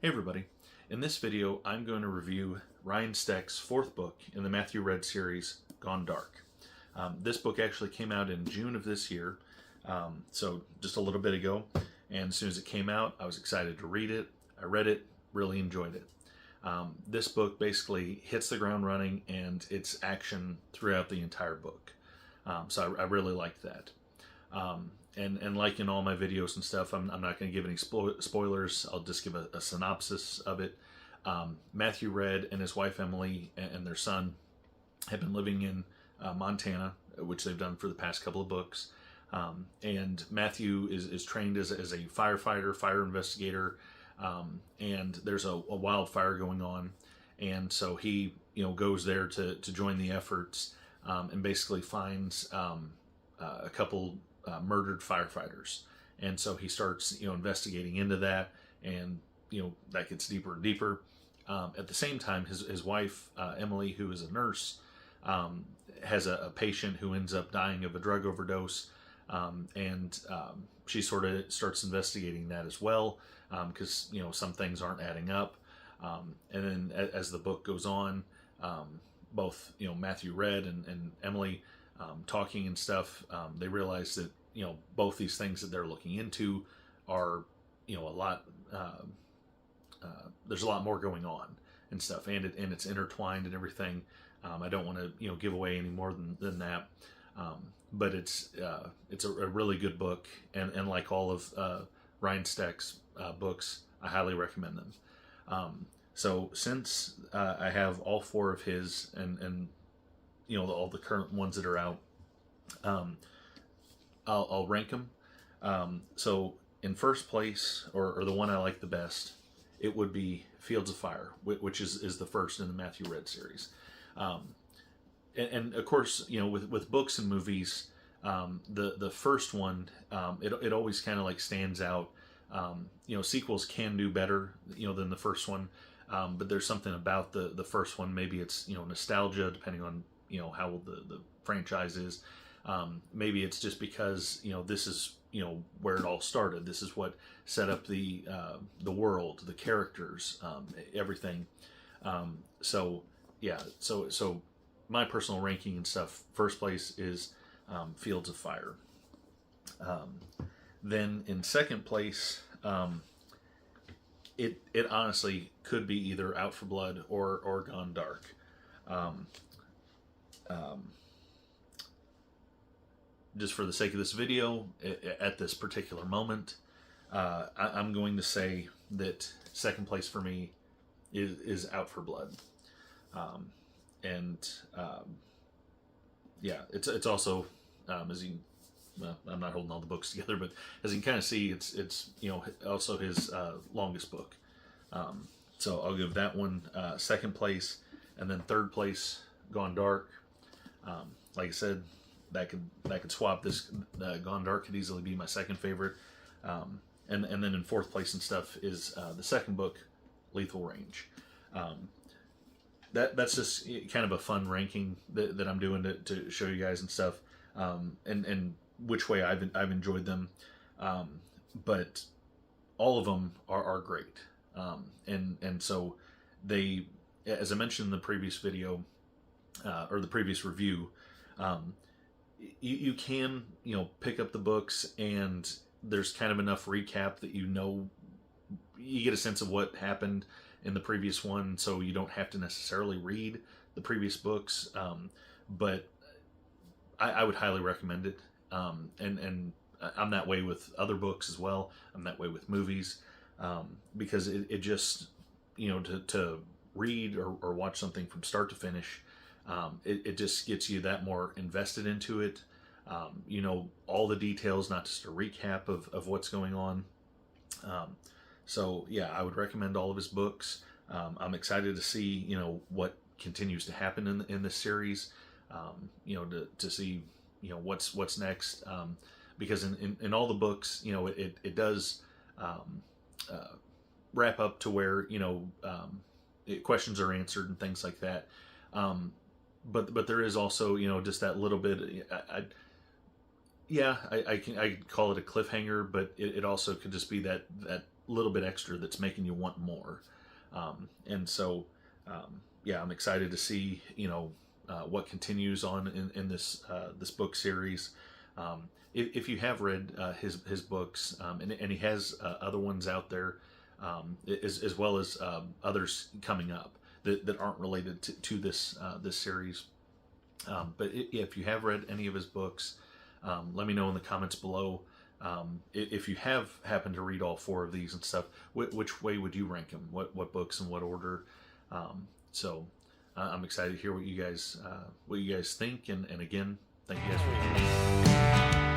Hey everybody, in this video I'm going to review Ryan Steck's fourth book in the Matthew Red series, Gone Dark. This book actually came out in June of this year, so just a little bit ago, and as soon as it came out I was excited to read it. I read it, really enjoyed it. This book basically hits the ground running and it's action throughout the entire book, so I really liked that. And like in all my videos and stuff, I'm not going to give any spoilers. I'll just give a synopsis of it. Matthew Red and his wife Emily and their son have been living in Montana, which they've done for the past couple of books. And Matthew is trained as a firefighter, fire investigator, and there's a wildfire going on. And so he goes there to join the efforts, and basically finds a couple murdered firefighters, and so he starts investigating into that, and that gets deeper and deeper. At the same time, his wife Emily, who is a nurse, has a patient who ends up dying of a drug overdose, and she sort of starts investigating that as well, because some things aren't adding up. And then as the book goes on, both Matthew Red and Emily, talking and stuff, they realize that both these things that they're looking into are a lot. There's a lot more going on and stuff, and it's intertwined and everything. I don't want to give away any more than that, but it's a really good book, and like all of Ryan Steck's books, I highly recommend them. So since I have all four of his and all the current ones that are out, I'll rank them. So in first place, or the one I like the best, it would be Fields of Fire, which is the first in the Matthew Red series. And of course, with books and movies, the first one, it always kind of like stands out. Sequels can do better, than the first one. But there's something about the first one. Maybe it's nostalgia, depending on how old the franchise is. Maybe it's just because this is where it all started. This is what set up the world, the characters, everything. So my personal ranking and stuff, first place is Fields of Fire. Then in second place, it honestly could be either Out for Blood or Gone Dark. Just for the sake of this video, at this particular moment, I'm going to say that second place for me is Out for Blood. It's also, as you, well, I'm not holding all the books together, but as you can kind of see, it's also his longest book. So I'll give that one second place, and then third place, Gone Dark. Like I said, that could swap. This Gone Dark could easily be my second favorite, and then in fourth place and stuff is the second book, Lethal Range. That's just kind of a fun ranking that I'm doing to show you guys and stuff, and which way I've enjoyed them, but all of them are great, and so they, as I mentioned in the previous video, or the previous review, you can pick up the books and there's kind of enough recap that you get a sense of what happened in the previous one, so you don't have to necessarily read the previous books, but I would highly recommend it, and I'm that way with other books as well. I'm that way with movies, because it just to read or watch something from start to finish, it just gets you that more invested into it. All the details, not just a recap of what's going on. So yeah, I would recommend all of his books. I'm excited to see what continues to happen in this series. To see what's next. Because in all the books, it does wrap up to where questions are answered and things like that. But there is also just that little bit. I call it a cliffhanger, but it also could just be that little bit extra that's making you want more. And so, yeah, I'm excited to see, what continues on in this book series. If you have read his books, and he has other ones out there, as well as others coming up that aren't related to this series. But if you have read any of his books, let me know in the comments below. If you have happened to read all 4 of these and stuff, which way would you rank them? What books and what order? So I'm excited to hear what you guys think. And again, thank you guys for tuning in.